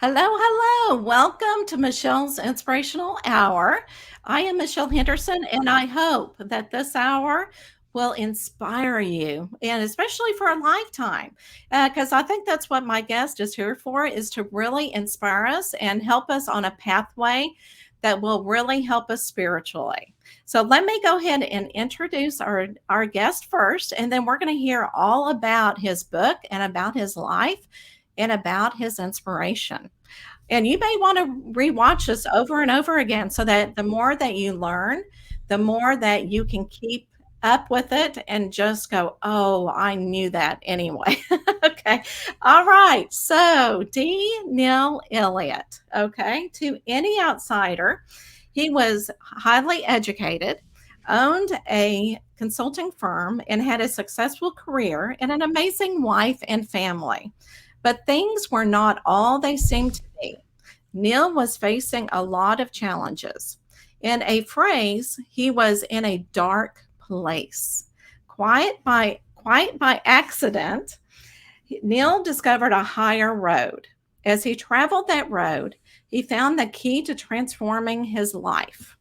Hello, hello. Welcome to Michelle's Inspirational Hour. I am Michelle Henderson, and I hope that this hour will inspire you, and especially for a lifetime, because I think that's what my guest is here for, is to really inspire us and help us on a pathway that will really help us spiritually. So let me go ahead and introduce our guest first, and then we're going to hear all about his book and about his life and about his inspiration. And you may want to rewatch this over and over again so that the more that you learn, the more that you can keep up with it and just go, oh, I knew that anyway. Okay. All right. So, D. Neil Elliott. Okay. To any outsider, he was highly educated, owned a consulting firm, and had a successful career and an amazing wife and family. But things were not all they seemed to be. Neil was facing a lot of challenges. In a phrase, he was in a dark place. Quiet by accident, Neil discovered a higher road. As he traveled that road, he found the key to transforming his life.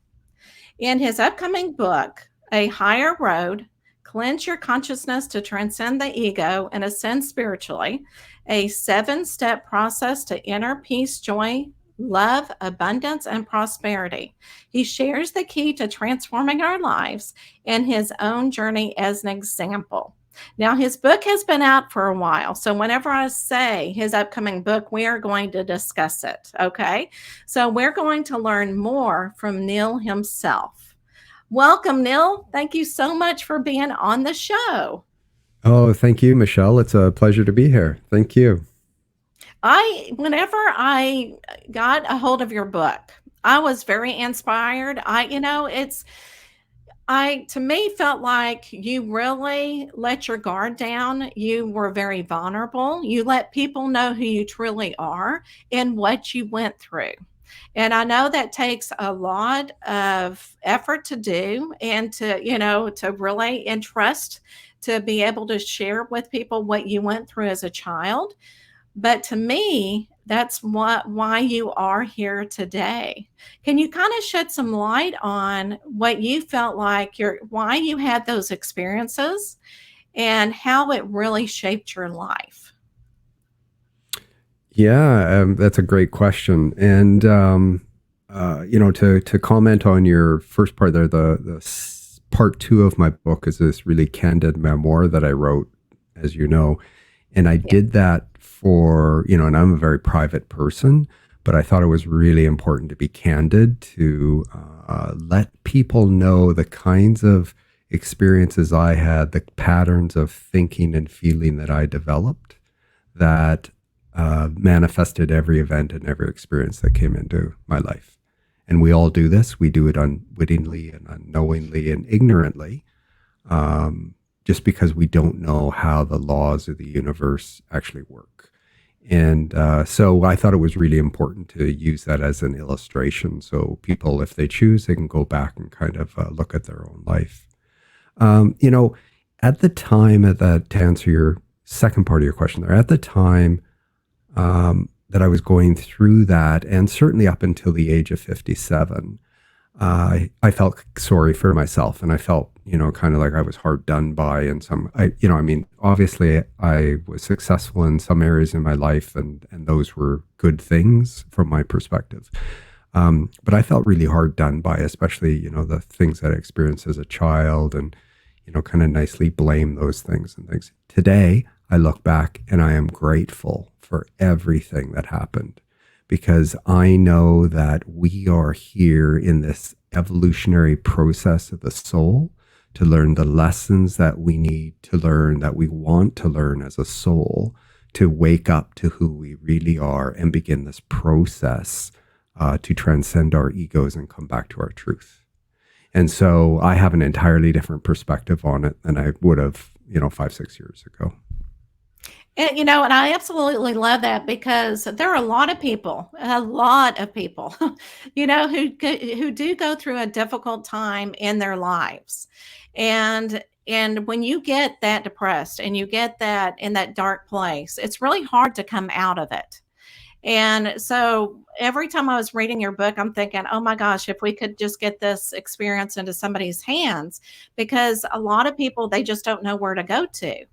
In his upcoming book, A Higher Road, Cleanse Your Consciousness to Transcend the Ego and Ascend Spiritually, a 7-step process to inner peace, joy, love, abundance, and prosperity. He shares the key to transforming our lives and his own journey as an example. Now, his book has been out for a while. So, whenever I say his upcoming book, we are going to discuss it. Okay. So, we're going to learn more from Neil himself. Welcome, Neil. Thank you so much for being on the show. Oh, thank you, Michelle. It's a pleasure to be here. Thank you. Whenever I got a hold of your book, I was very inspired. To me, felt like you really let your guard down. You were very vulnerable. You let people know who you truly are and what you went through. And I know that takes a lot of effort to do and to really entrust to be able to share with people what you went through as a child. But to me, that's why you are here today. Can you kind of shed some light on what you felt like why you had those experiences and how it really shaped your life? Yeah, that's a great question. And to comment on your first part there, part two of my book is this really candid memoir that I wrote, as you know, and I Yeah. did that for and I'm a very private person, but I thought it was really important to be candid to let people know the kinds of experiences I had, the patterns of thinking and feeling that I developed that manifested every event and every experience that came into my life. And we all do this. We do it unwittingly and unknowingly and ignorantly, just because we don't know how the laws of the universe actually work. And so I thought it was really important to use that as an illustration. So people, if they choose, they can go back and kind of look at their own life. Um, you know, at the time, to answer your second part of your question there, at the time that I was going through that, and certainly up until the age of 57, I felt sorry for myself, and I felt, kind of like I was hard done by. And obviously, I was successful in some areas in my life, and those were good things from my perspective. But I felt really hard done by, especially, the things that I experienced as a child, and kind of nicely blame those things and things. Today, I look back and I am grateful for everything that happened because I know that we are here in this evolutionary process of the soul to learn the lessons that we need to learn, that we want to learn as a soul, to wake up to who we really are and begin this process to transcend our egos and come back to our truth. And so I have an entirely different perspective on it than I would have, 5, 6 years ago. And I absolutely love that because there are a lot of people, who do go through a difficult time in their lives. And when you get that depressed and you get that in that dark place, it's really hard to come out of it. And so every time I was reading your book, I'm thinking, oh my gosh, if we could just get this experience into somebody's hands, because a lot of people, they just don't know where to go to.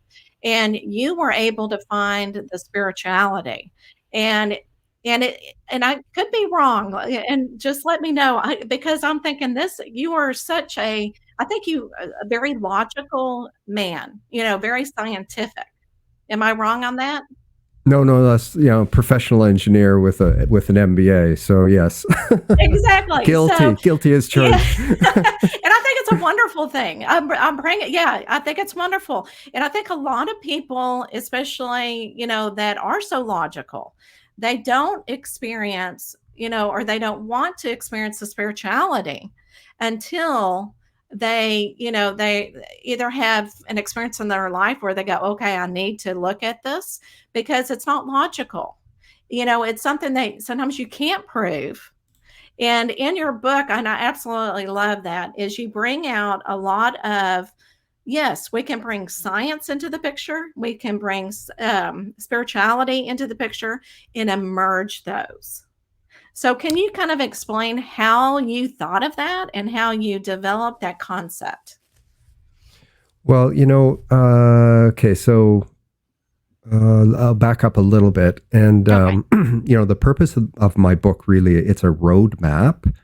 And you were able to find the spirituality. And and I could be wrong, and just let me know, because I'm thinking this. You are such a, I think you a very logical man. Very scientific. Am I wrong on that? No, no, that's professional engineer with an MBA. So yes, Exactly. So guilty as yeah, charged. and I think it's a wonderful thing. I'm bringing, yeah, I think it's wonderful, and I think a lot of people, especially that are so logical, they don't experience, or they don't want to experience the spirituality until they either have an experience in their life where they go, okay, I need to look at this because it's not logical. It's something that sometimes you can't prove, and in your book, and I absolutely love that, is you bring out a lot of, yes, we can bring science into the picture, we can bring spirituality into the picture and emerge those. So, can you kind of explain how you thought of that and how you developed that concept? Well, okay, so I'll back up a little bit, and Okay. the purpose of my book really, it's a roadmap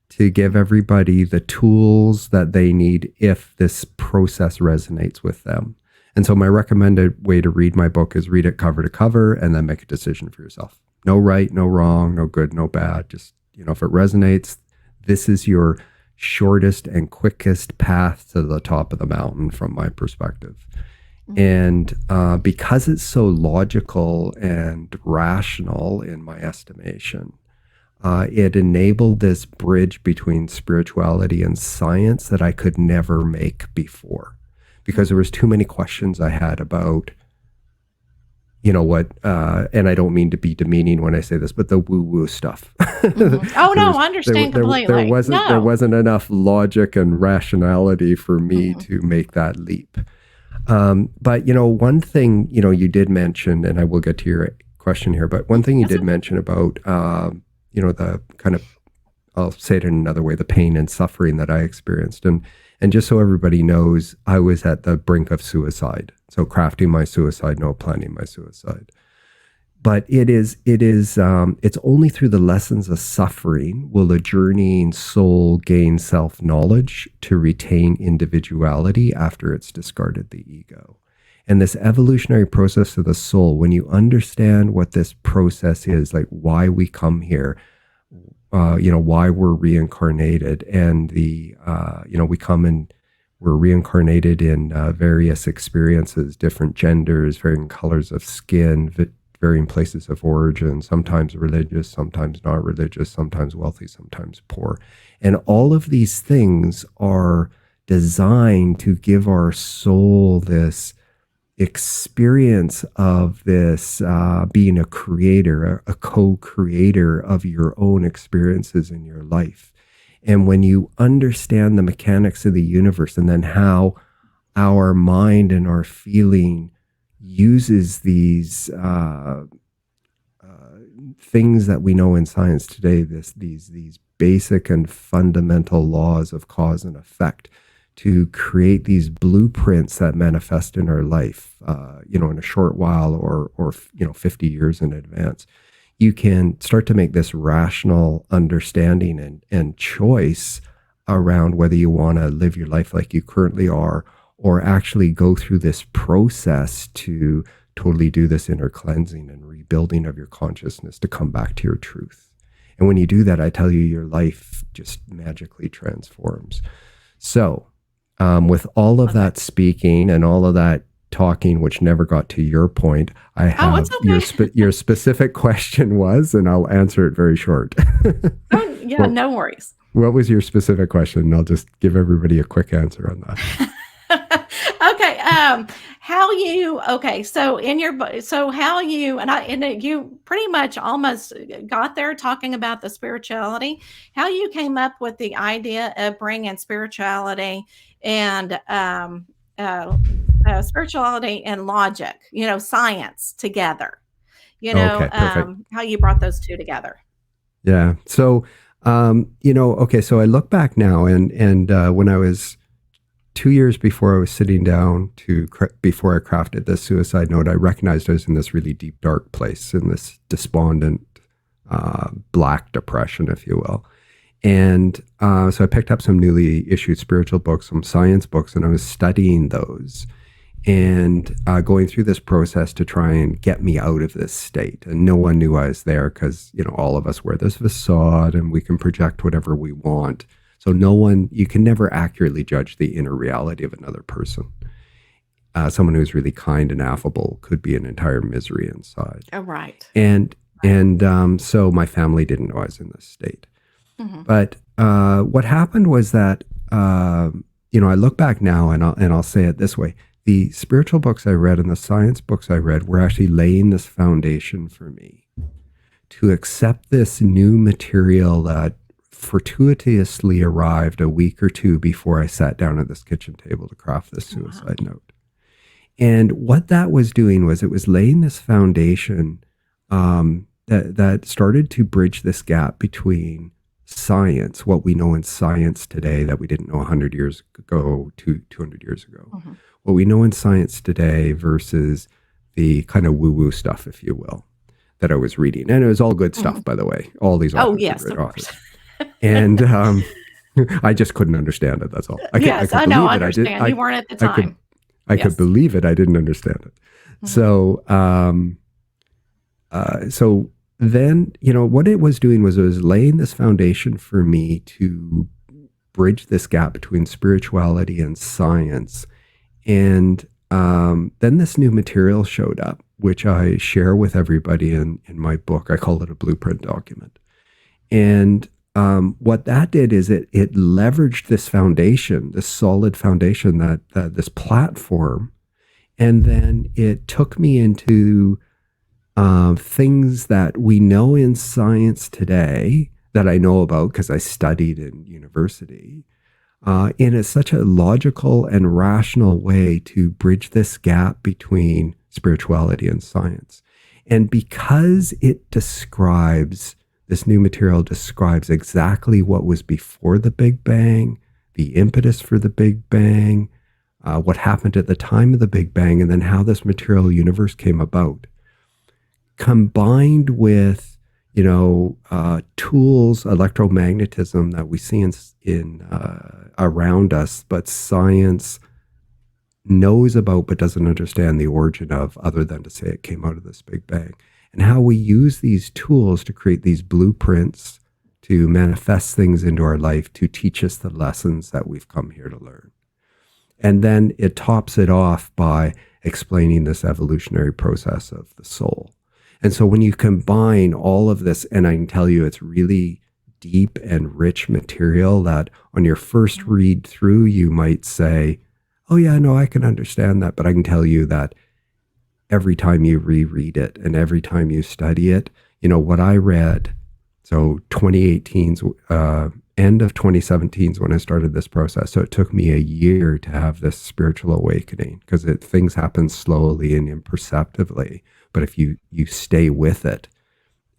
to give everybody the tools that they need if this process resonates with them. And so my recommended way to read my book is read it cover to cover and then make a decision for yourself. No right, no wrong, no good, no bad. Just, if it resonates, this is your shortest and quickest path to the top of the mountain from my perspective. Mhm. And because it's so logical and rational in my estimation, it enabled this bridge between spirituality and science that I could never make before, because there was too many questions I had about, what, and I don't mean to be demeaning when I say this, but the woo-woo stuff. Mhm. Oh, there no, was I there, understand there there completely. wasn't there No. wasn't enough logic and rationality for me Mhm. to make that leap. But one thing you did mention, and I will get to your question here, but one thing you That's did okay. mention about the kind of, I'll say it in another way, the pain and suffering that I experienced, and just so everybody knows, I was at the brink of suicide. So crafting my suicide note, planning my suicide. But it's only through the lessons of suffering will a journeying soul gain self-knowledge to retain individuality after it's discarded the ego. And this evolutionary process of the soul, when you understand what this process is, like why we come here, why we're reincarnated, and we come and we're reincarnated in various experiences, different genders, varying colors of skin, varying places of origin, sometimes religious, sometimes not religious, sometimes wealthy, sometimes poor. And all of these things are designed to give our soul this experience of this being a creator, a co-creator of your own experiences in your life. And when you understand the mechanics of the universe and then how our mind and our feeling uses these things that we know in science today, these basic and fundamental laws of cause and effect, to create these blueprints that manifest in our life, in a short while or 50 years in advance. You can start to make this rational understanding and choice around whether you want to live your life like you currently are, or actually go through this process to totally do this inner cleansing and rebuilding of your consciousness to come back to your truth. And when you do that, I tell you, your life just magically transforms. So, with all of Okay. that speaking and all of that talking, which never got to your point, I Oh, it's have okay. your specific question was, and I'll answer it very short. Oh, yeah, what, no worries. what was your specific question? And I'll just give everybody a quick answer on that. Okay, how you okay, so in your so how you you pretty much almost got there talking about the spirituality, how you came up with the idea of bringing spirituality and uh, spirituality and logic, science together. Okay, perfect. how you brought those two together. Yeah. So, okay. So I look back now, and when I was 2 years before I was sitting down before I crafted this suicide note, I recognized I was in this really deep, dark place, in this despondent, black depression, if you will. And so I picked up some newly issued spiritual books, some science books, and I was studying those and going through this process to try and get me out of this state. And no one knew I was there because, all of us wear this facade and we can project whatever we want. So you can never accurately judge the inner reality of another person. Someone who's really kind and affable could be an entire misery inside. Oh, right. And so my family didn't know I was in this state. Mm-hmm. But what happened was that, I look back now and I'll say it this way. The spiritual books I read and the science books I read were actually laying this foundation for me to accept this new material that fortuitously arrived a week or two before I sat down at this kitchen table to craft this suicide note. And what that was doing was it was laying this foundation that started to bridge this gap between science, what we know in science today that we didn't know 100 years ago, 200 years ago. Mm-hmm. What we know in science today versus the kind of woo-woo stuff, if you will, that I was reading. And it was all good stuff, by the way. All these authors yes, are great of authors. And I just couldn't understand it, that's all. Yes, I know, I understand. You weren't at the time. I could believe it. I didn't understand it. Mm-hmm. So then, what it was doing was it was laying this foundation for me to bridge this gap between spirituality and science. And then this new material showed up, which I share with everybody in my book. I call it a blueprint document. And what that did is it leveraged this foundation, this solid foundation, that this platform, and then it took me into things that we know in science today that I know about because I studied in university, in such a logical and rational way to bridge this gap between spirituality and science. And because this new material describes exactly what was before the Big Bang, the impetus for the Big Bang, what happened at the time of the Big Bang, and then how this material universe came about, combined with tools, electromagnetism that we see in around us, but science knows about but doesn't understand the origin of, other than to say it came out of this Big Bang. And how we use these tools to create these blueprints to manifest things into our life to teach us the lessons that we've come here to learn. And then it tops it off by explaining this evolutionary process of the soul. And so when you combine all of this, and I can tell you it's really deep and rich material that on your first read through, you might say, oh yeah, no, I can understand that. But I can tell you that every time you reread it and every time you study it, what I read, so 2018's, end of 2017 is when I started this process. So it took me a year to have this spiritual awakening because things happen slowly and imperceptibly. But if you stay with it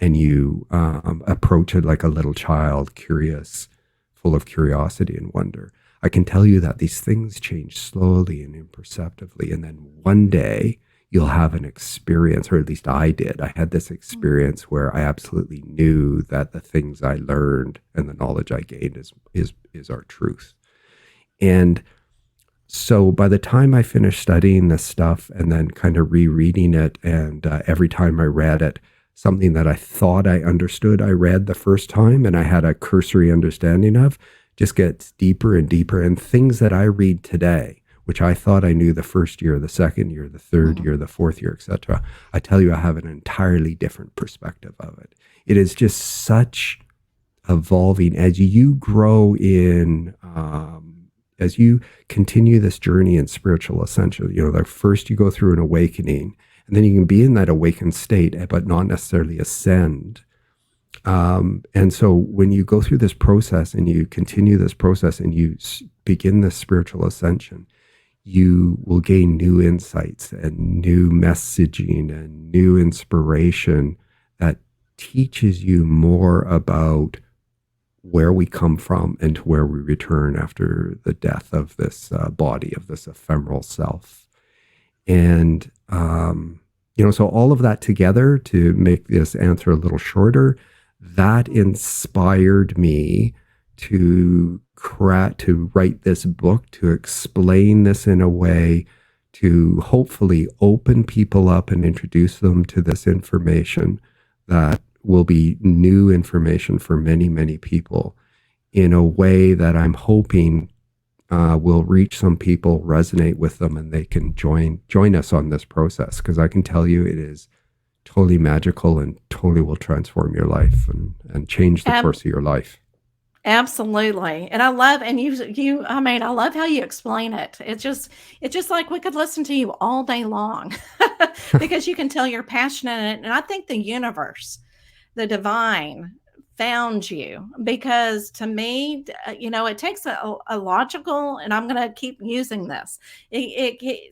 and you approach it like a little child, curious, full of curiosity and wonder, I can tell you that these things change slowly and imperceptibly. And then one day you'll have an experience, or at least I did. I had this experience where I absolutely knew that the things I learned and the knowledge I gained is our truth. And so by the time I finished studying this stuff and then kind of rereading it, and every time I read it, something that I thought I understood, I read the first time and I had a cursory understanding of, just gets deeper and deeper. And things that I read today, which I thought I knew the first year, the second year, the third year, the fourth year, etc., I tell you, I have an entirely different perspective of it. It is just such evolving as you grow in, as you continue this journey in spiritual ascension. Like first you go through an awakening, and then you can be in that awakened state, but not necessarily ascend. And so when you go through this process and you continue this process and you begin this spiritual ascension, you will gain new insights and new messaging and new inspiration that teaches you more about where we come from and to where we return after the death of this body, of this ephemeral self. And, so all of that together, to make this answer a little shorter, that inspired me to write this book, to explain this in a way to hopefully open people up and introduce them to this information that will be new information for many, many people, in a way that I'm hoping will reach some people, resonate with them, and they can join us on this process. Because I can tell you, it is totally magical and totally will transform your life and change the Ab- course of your life. Absolutely. And I love, and I mean, I love how you explain it. It's just like we could listen to you all day long because you can tell you're passionate. And I think the universe, the divine, found you, because to me, it takes a logical, and I'm going to keep using this.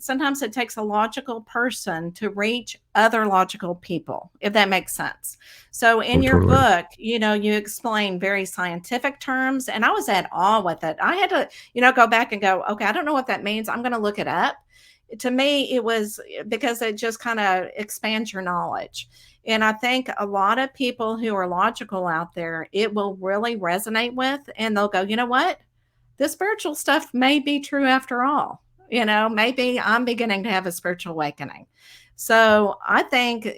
Sometimes it takes a logical person to reach other logical people, if that makes sense. So in Oh, your totally. book, you explain very scientific terms, and I was at awe with it. I had to, go back and go, okay, I don't know what that means. I'm going to look it up. To me, it was because it just kind of expands your knowledge. And I think a lot of people who are logical out there, it will really resonate with, and they'll go, you know what? This spiritual stuff may be true after all. Maybe I'm beginning to have a spiritual awakening. So I think,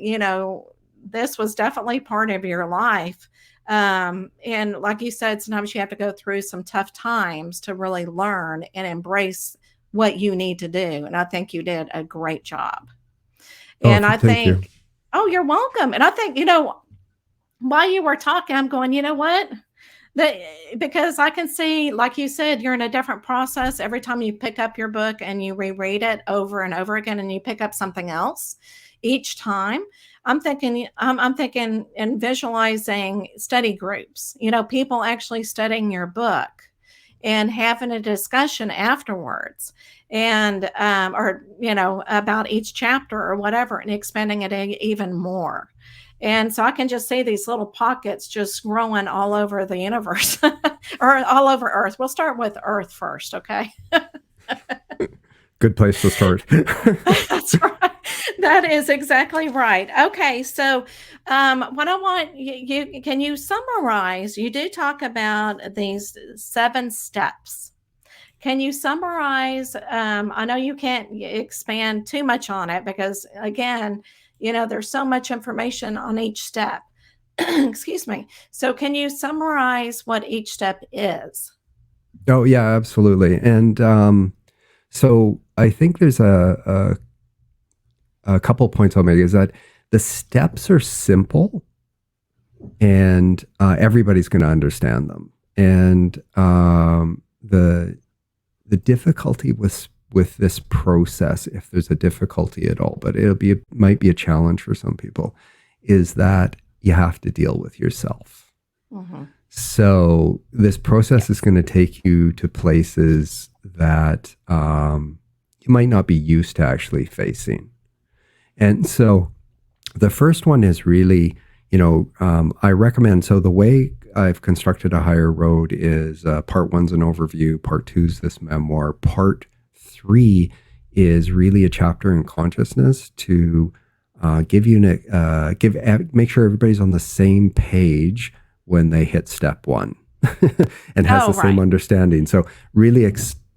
this was definitely part of your life. And like you said, sometimes you have to go through some tough times to really learn and embrace what you need to do. And I think you did a great job. Oh, And I thank you. think, oh, you're welcome. And I think, while you were talking, I'm going, you know what? The, because I can see, like you said, you're in a different process every time you pick up your book and you reread it over and over again, and you pick up something else each time. I'm thinking and visualizing study groups, people actually studying your book and having a discussion afterwards, and or about each chapter or whatever, and expanding it even more. And so I can just see these little pockets just growing all over the universe or all over Earth. We'll start with Earth first, okay? Good place to start. That's right. That is exactly right. Okay, so what I want you can you summarize? You do talk about these 7 steps. Can you summarize? I know you can't expand too much on it because, again, there's so much information on each step. Excuse me. So, can you summarize what each step is? Oh, yeah, absolutely. And so I think there's a couple points I'll make, is that the steps are simple and everybody's going to understand them. And the difficulty with this process, if there's a difficulty at all, but might be a challenge for some people, is that you have to deal with yourself. Mm-hmm. So this process is going to take you to places that you might not be used to actually facing. And so the first one is really, I recommend, so the way I've constructed A Higher Road is part one's an overview, part two's this memoir, part three is really a chapter in consciousness to make sure everybody's on the same page when they hit step one and has the same understanding. So really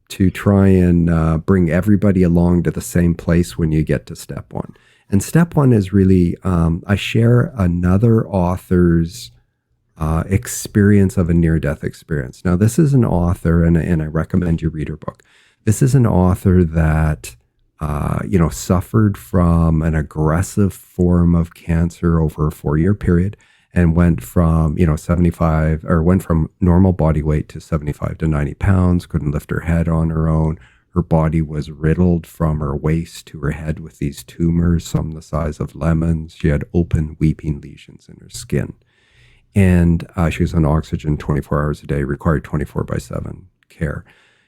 to try and bring everybody along to the same place when you get to step one. And step one is really, I share another author's experience of a near-death experience. Now, this is an author, and I recommend you read her book. This is an author that, suffered from an aggressive form of cancer over a 4-year period and went from, 75, or went from normal body weight to 75 to 90 pounds, couldn't lift her head on her own. Her body was riddled from her waist to her head with these tumors, some the size of lemons. She had open weeping lesions in her skin. And she was on oxygen 24 hours a day, required 24/7 care.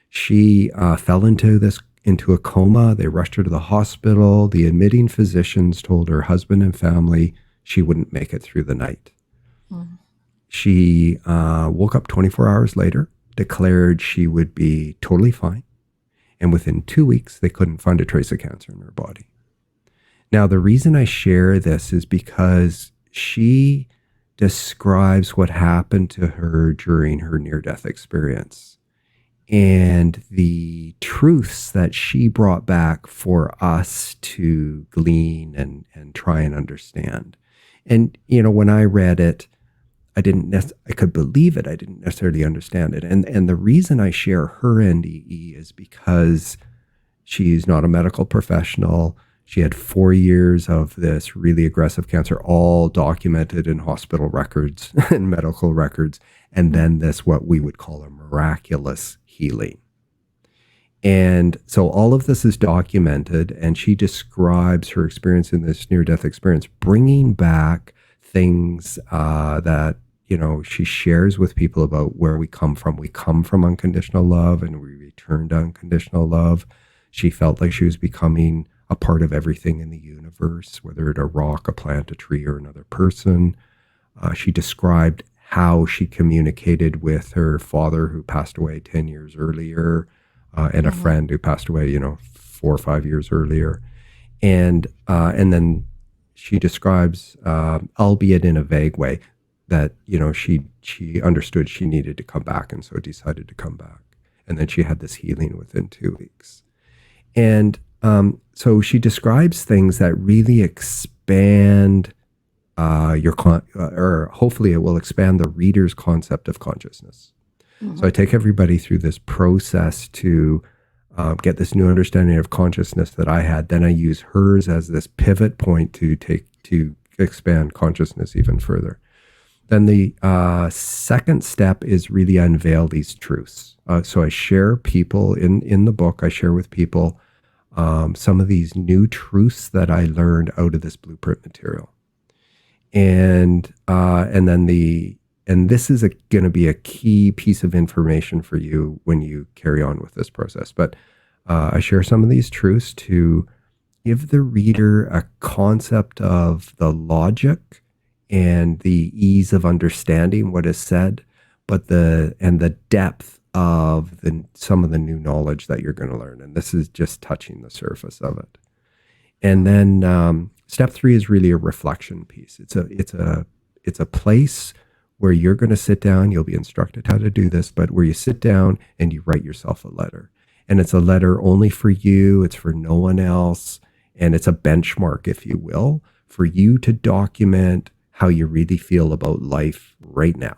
She fell into this into a coma. They rushed her to the hospital. The admitting physicians told her husband and family she wouldn't make it through the night. Mhm. She woke up 24 hours later, declared she would be totally fine. And within 2 weeks, they couldn't find a trace of cancer in her body. Now, the reason I share this is because she describes what happened to her during her near-death experience and the truths that she brought back for us to glean and try and understand. And, when I read it, I could believe it. I didn't necessarily understand it. And the reason I share her NDE is because she's not a medical professional. She had 4 years of this really aggressive cancer, all documented in hospital records and medical records. And then this, what we would call a miraculous healing. And so all of this is documented, and she describes her experience in this near-death experience, bringing back things that, she shares with people about where we come from. We come from unconditional love, and we return to unconditional love. She felt like she was becoming a part of everything in the universe, whether it's a rock, a plant, a tree, or another person. She described how she communicated with her father, who passed away 10 years earlier, and a Mhm. friend who passed away, 4 or 5 years earlier. And then she describes, albeit in a vague way, that, she understood she needed to come back, and so decided to come back. And then she had this healing within 2 weeks. And so she describes things that really expand or hopefully it will expand the reader's concept of consciousness. So I Mhm. take everybody through this process to get this new understanding of consciousness that I had. Then I use hers as this pivot point to expand consciousness even further. Then the second step is really unveil these truths. So I share people in the book. I share with people some of these new truths that I learned out of this blueprint material, and then this is going to be a key piece of information for you when you carry on with this process. But I share some of these truths to give the reader a concept of the logic and the ease of understanding what is said, but the depth of some of the new knowledge that you're going to learn. And this is just touching the surface of it. And Mhm. then step 3 is really a reflection piece. It's a place where you're going to sit down. You'll be instructed how to do this, but where you sit down and you write yourself a letter. And it's a letter only for you. It's for no one else. And it's a benchmark, if you will, for you to document how you really feel about life right now.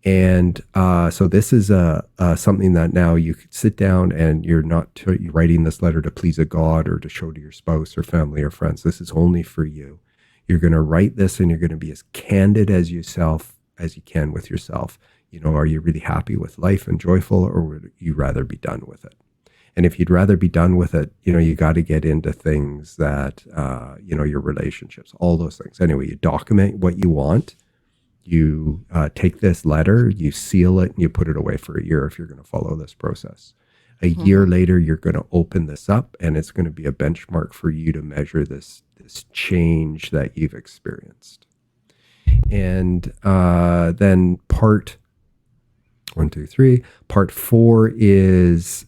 And so this is something that now you could sit down, and you're not you're writing this letter to please a God or to show to your spouse or family or friends. This is only for you. You're going to write this, and you're going to be as candid as you can with yourself. Are you really happy with life and joyful, or would you rather be done with it? And if you'd rather be done with it, you got to get into things that, your relationships, all those things. Anyway, you document what you want. You take this letter, you seal it, and you put it away for a year if you're going to follow this process. A year Mhm. later, you're going to open this up, and it's going to be a benchmark for you to measure this change that you've experienced. And then part 1, 2, 3, part 4 is,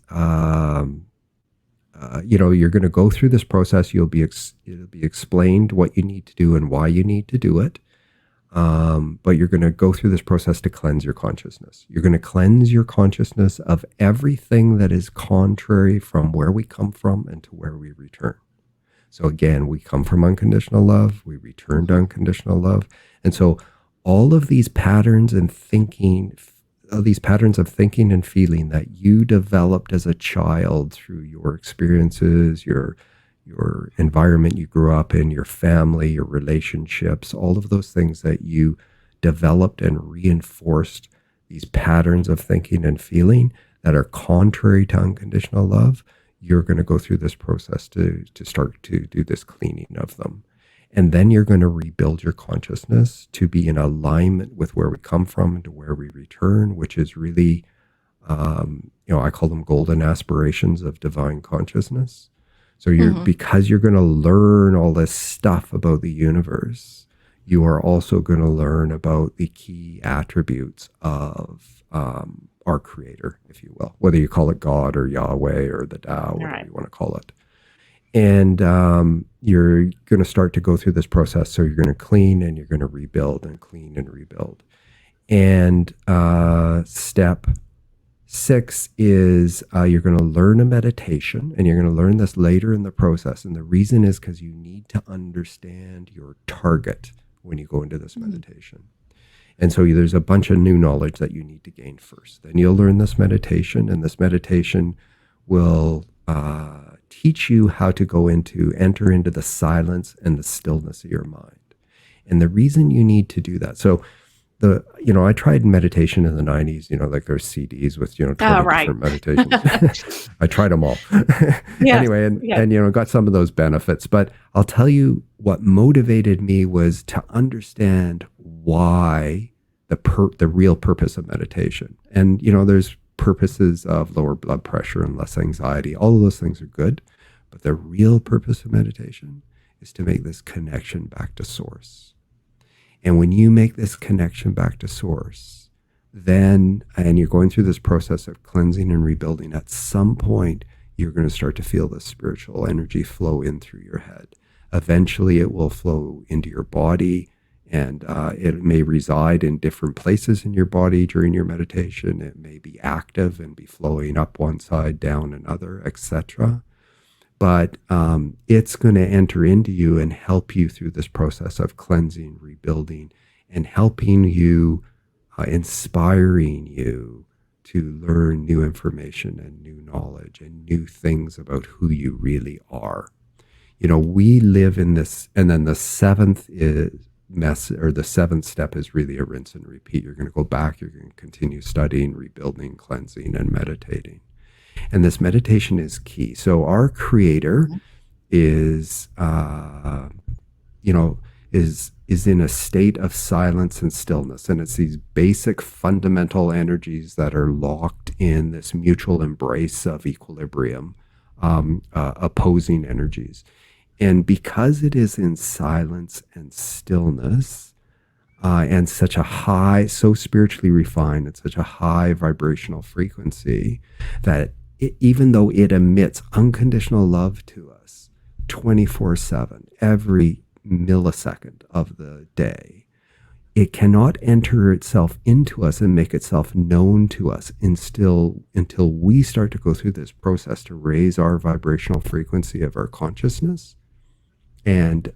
you're going to go through this process. It'll be explained what you need to do and why you need to do it. But you're going to go through this process to cleanse your consciousness. You're going to cleanse your consciousness of everything that is contrary from where we come from and to where we return. So again, we come from unconditional love, we return to Mhm. unconditional love. And so all of these patterns and thinking, these patterns of thinking and feeling that you developed as a child through your experiences, your environment you grew up in, your family, your relationships, all of those things that you developed and reinforced, these patterns of thinking and feeling that are contrary to unconditional love, you're going to go through this process to start to do this cleaning of them. And then you're going to rebuild your consciousness to be in alignment with where we come from and to where we return, which is really I call them golden aspirations of divine consciousness. So Hmm. because you're going to learn all this stuff about the universe, you are also going to learn about the key attributes of our creator, if you will, whether you call it God or Yahweh or the Tao, All whatever right. you want to call it. And you're going to start to go through this process. So you're going to clean and you're going to rebuild and clean and rebuild. And step 6 is you're going to learn a meditation, and you're going to learn this later in the process. And the reason is because you need to understand your target when you go into this Mhm. meditation. And so there's a bunch of new knowledge that you need to gain first. Then you'll learn this meditation, and this meditation will teach you how to enter into the silence and the stillness of your mind. And the reason you need to do that, so I tried meditation in the 90s, like there's CDs with, Oh, 20 right. different meditations. I tried them all. Yes. Anyway, and, Yes. and, got some of those benefits. But I'll tell you what motivated me was to understand why the real purpose of meditation. And, there's purposes of lower blood pressure and less anxiety. All of those things are good. But the real purpose of meditation is to make this connection back to source. And when you make this connection back to source, and you're going through this process of cleansing and rebuilding, at some point, you're going to start to feel the spiritual energy flow in through your head. Eventually, it will flow into your body, and it may reside in different places in your body during your meditation. It may be active and be flowing up one side, down another, etc. But it's going to enter into you and help you through this process of cleansing, rebuilding, and helping you, inspiring you to learn new information and new knowledge and new things about who you really are. We live in this, and then the seventh step is really a rinse and repeat. You're going to go back, you're going to continue studying, rebuilding, cleansing, and meditating. And this meditation is key. So our creator Mhm. is, you know, is in a state of silence and stillness, and it's these basic fundamental energies that are locked in this mutual embrace of equilibrium, opposing energies. And because it is in silence and stillness, and such a high, so spiritually refined, and such a high vibrational frequency that even though it emits unconditional love to us 24/7, every millisecond of the day, it cannot enter itself into us and make itself known to us until we start to go through this process to raise our vibrational frequency of our consciousness and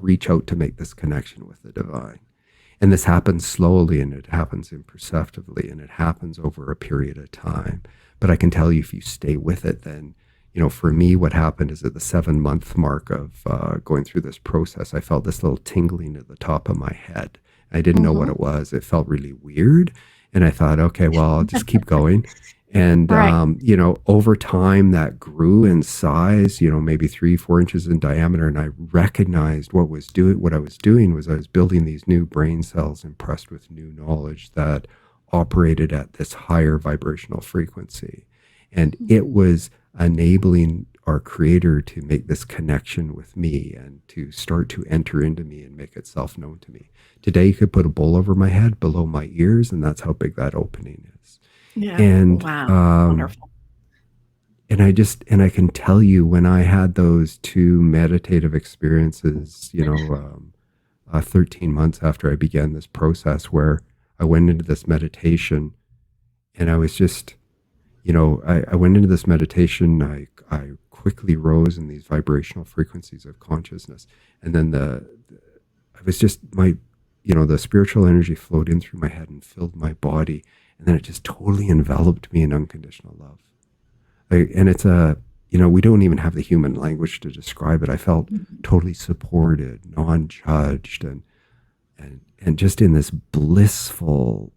reach out to make this connection with the divine. And this happens slowly, and it happens imperceptibly, and it happens over a period of time. But I can tell you, if you stay with it, then, for me, what happened is at the 7-month mark of going through this process, I felt this little tingling at the top of my head. I didn't know what Mhm. it was. It felt really weird. And I thought, okay, well, I'll just keep going. And, Right. over time that grew in size, maybe 3, 4 inches in diameter. And I recognized what I was doing was I was building these new brain cells impressed with new knowledge that operated at this higher vibrational frequency. And it was enabling our creator to make this connection with me and to start to enter into me and make itself known to me. Today, you could put a bowl over my head below my ears, and that's how big that opening is. Yeah. And Wow. Wonderful. I can tell you, when I had those two meditative experiences, 13 months after I began this process, where I went into this meditation, and I was just, I went into this meditation. I quickly rose in these vibrational frequencies of consciousness, and then I was just the spiritual energy flowed in through my head and filled my body, and then it just totally enveloped me in unconditional love. And it's we don't even have the human language to describe it. I felt Mhm. totally supported, non-judged, and just in this blissful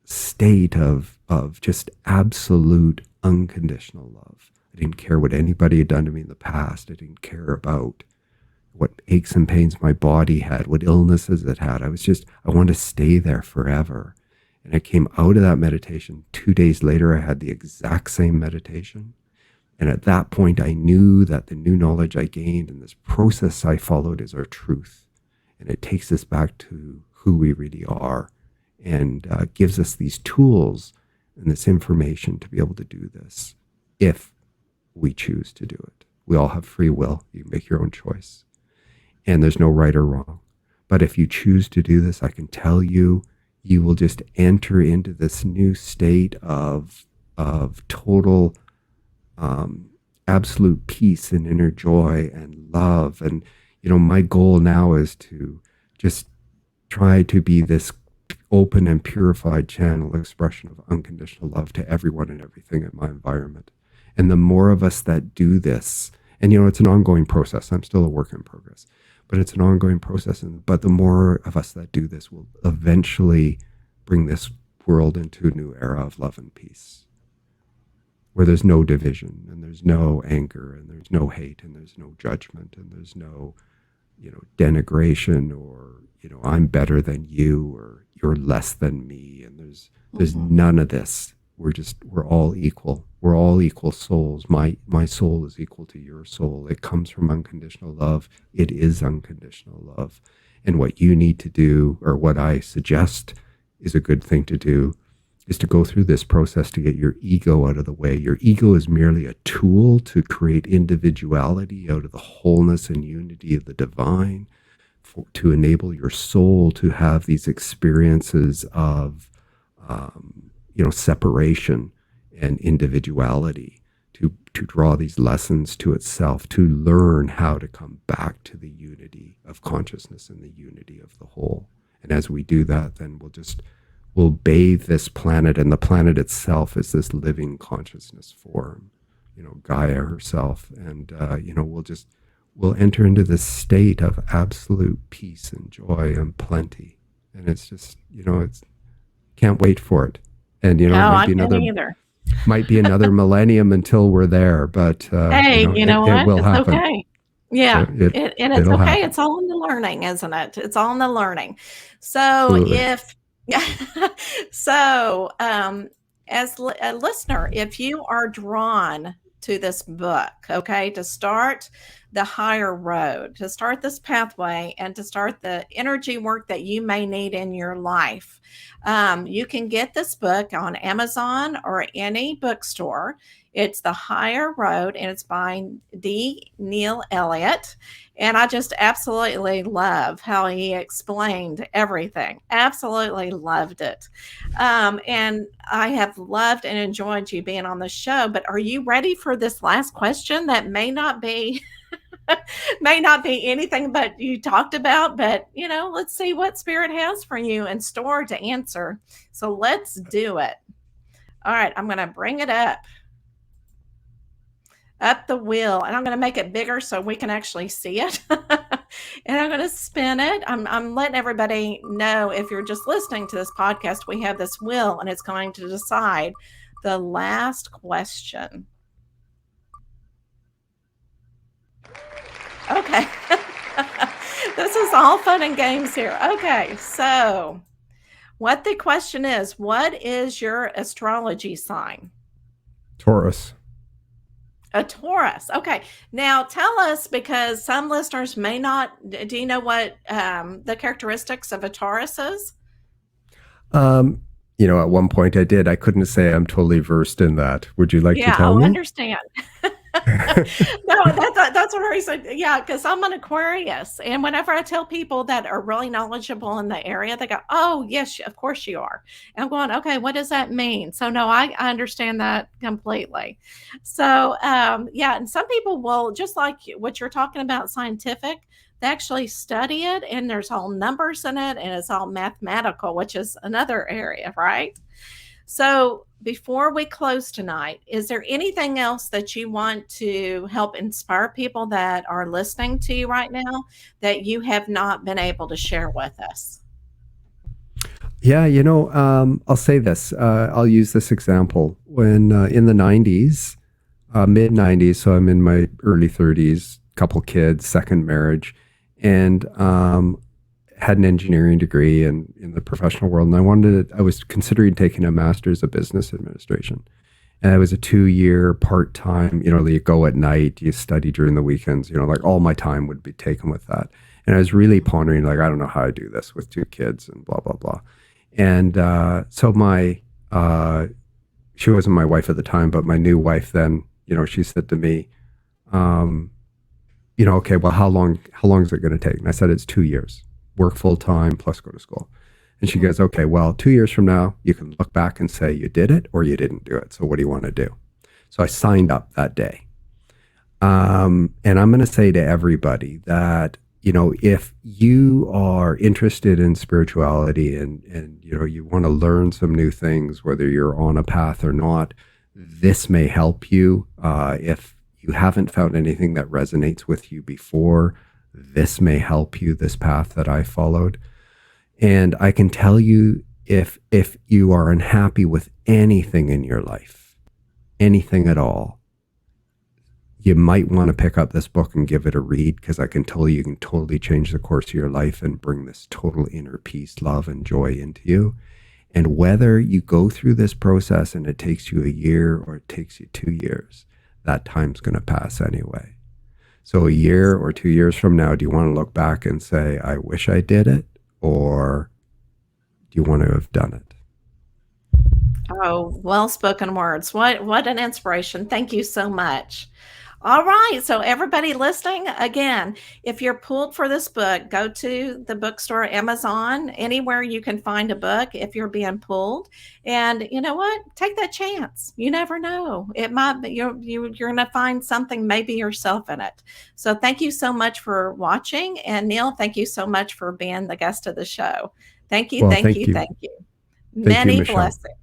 state of just absolute unconditional love. I didn't care what anybody had done to me in the past. I didn't care about what aches and pains my body had, what illnesses it had. I wanted to stay there forever. And I came out of that meditation. 2 days later, I had the exact same meditation. And at that point, I knew that the new knowledge I gained and this process I followed is our truth. And it takes us back to who we really are, and gives us these tools and this information to be able to do this if we choose to do it. We all have free will. You make your own choice. And there's no right or wrong. But if you choose to do this, I can tell you, you will just enter into this new state of total absolute peace and inner joy and love. And, my goal now is to just try to be this open and purified channel expression of unconditional love to everyone and everything in my environment. And the more of us that do this, and it's an ongoing process. I'm still a work in progress, but it's an ongoing process. But the more of us that do this will eventually bring this world into a new era of love and peace, where there's no division and there's no anger and there's no hate and there's no judgment and there's no, denigration or, I'm better than you or you're less than me. And there's none of this. We're all equal. We're all equal souls. My soul is equal to your soul. It comes from unconditional love. It is unconditional love. And what you need to do, or what I suggest is a good thing to do, is to go through this process to get your ego out of the way. Your ego is merely a tool to create individuality out of the wholeness and unity of the divine, to enable your soul to have these experiences of, separation and individuality, to draw these lessons to itself, to learn how to come back to the unity of consciousness and the unity of the whole. And as we do that, then we'll bathe this planet, and the planet itself is this living consciousness form, Gaia herself. And, we'll enter into this state of absolute peace and joy and plenty. And it's just, can't wait for it. And, No, it I can't either. might be another millennium until we're there, but, Hey, you know it what? will It's happen. okay. Yeah, and it's It'll okay. happen. It's all in the learning, isn't it? It's all in the learning. So Absolutely. if so, as a listener, if you are drawn to this book, okay, to start the higher road, to start this pathway, and to start the energy work that you may need in your life, you can get this book on Amazon or any bookstore. It's The Higher Road, and it's by D. Neil Elliott. And I just absolutely love how he explained everything. Absolutely loved it. And I have loved and enjoyed you being on the show. But are you ready for this last question that may not be may not be anything but you talked about, but let's see what spirit has for you in store to answer. So let's do it. All right, I'm going to bring it up the wheel, and I'm going to make it bigger so we can actually see it. And I'm going to spin it. I'm letting everybody know, if you're just listening to this podcast, we have this wheel and it's going to decide the last question. Okay. This is all fun and games here. Okay. So what the question is, what is your astrology sign? Taurus. A Taurus. Okay. Now tell us, because some listeners may not, do you know what the characteristics of a Taurus is? At one point I did. I couldn't say I'm totally versed in that. Would you like to tell me? I understand. No, that's what I said. Yeah, because I'm an Aquarius, and whenever I tell people that are really knowledgeable in the area, they go, "Oh, yes, of course you are." And I'm going, "Okay, what does that mean?" So no, I understand that completely. So yeah, and some people will, just like what you're talking about, scientific. They actually study it, and there's all numbers in it, and it's all mathematical, which is another area, right? So before we close tonight, is there anything else that you want to help inspire people that are listening to you right now that you have not been able to share with us? Yeah, I'll say this. I'll use this example. When in the 90s, mid 90s, so I'm in my early 30s, couple kids, second marriage. And had an engineering degree in the professional world, and I was considering taking a master's of business administration. And it was a 2 year part time, you go at night, you study during the weekends, like all my time would be taken with that. And I was really pondering, like, I don't know how I do this with two kids and blah, blah, blah. And so she wasn't my wife at the time, but my new wife then, she said to me, um, okay, well, how long is it going to take? And I said, it's 2 years, work full time plus go to school. And she goes, okay, well, 2 years from now, you can look back and say you did it or you didn't do it. So what do you want to do? So I signed up that day. And I'm going to say to everybody that, if you are interested in spirituality and you want to learn some new things, whether you're on a path or not, this may help you. If you haven't found anything that resonates with you before, this may help you, this path that I followed. And I can tell you, if you are unhappy with anything in your life, anything at all, you might want to pick up this book and give it a read, because I can tell you can totally change the course of your life and bring this total inner peace, love, and joy into you. And whether you go through this process and it takes you a year or it takes you 2 years, that time's going to pass anyway. So a year or 2 years from now, do you want to look back and say, I wish I did it? Or do you want to have done it? Oh, well-spoken words. What an inspiration. Thank you so much. All right. So everybody listening, again, if you're pulled for this book, go to the bookstore, Amazon, anywhere you can find a book if you're being pulled. And you know what? Take that chance. You never know. It might be you're going to find something, maybe yourself in it. So thank you so much for watching. And Neil, thank you so much for being the guest of the show. Thank you, Well, thank thank you, you. thank you. Thank you, Many Michelle. blessings.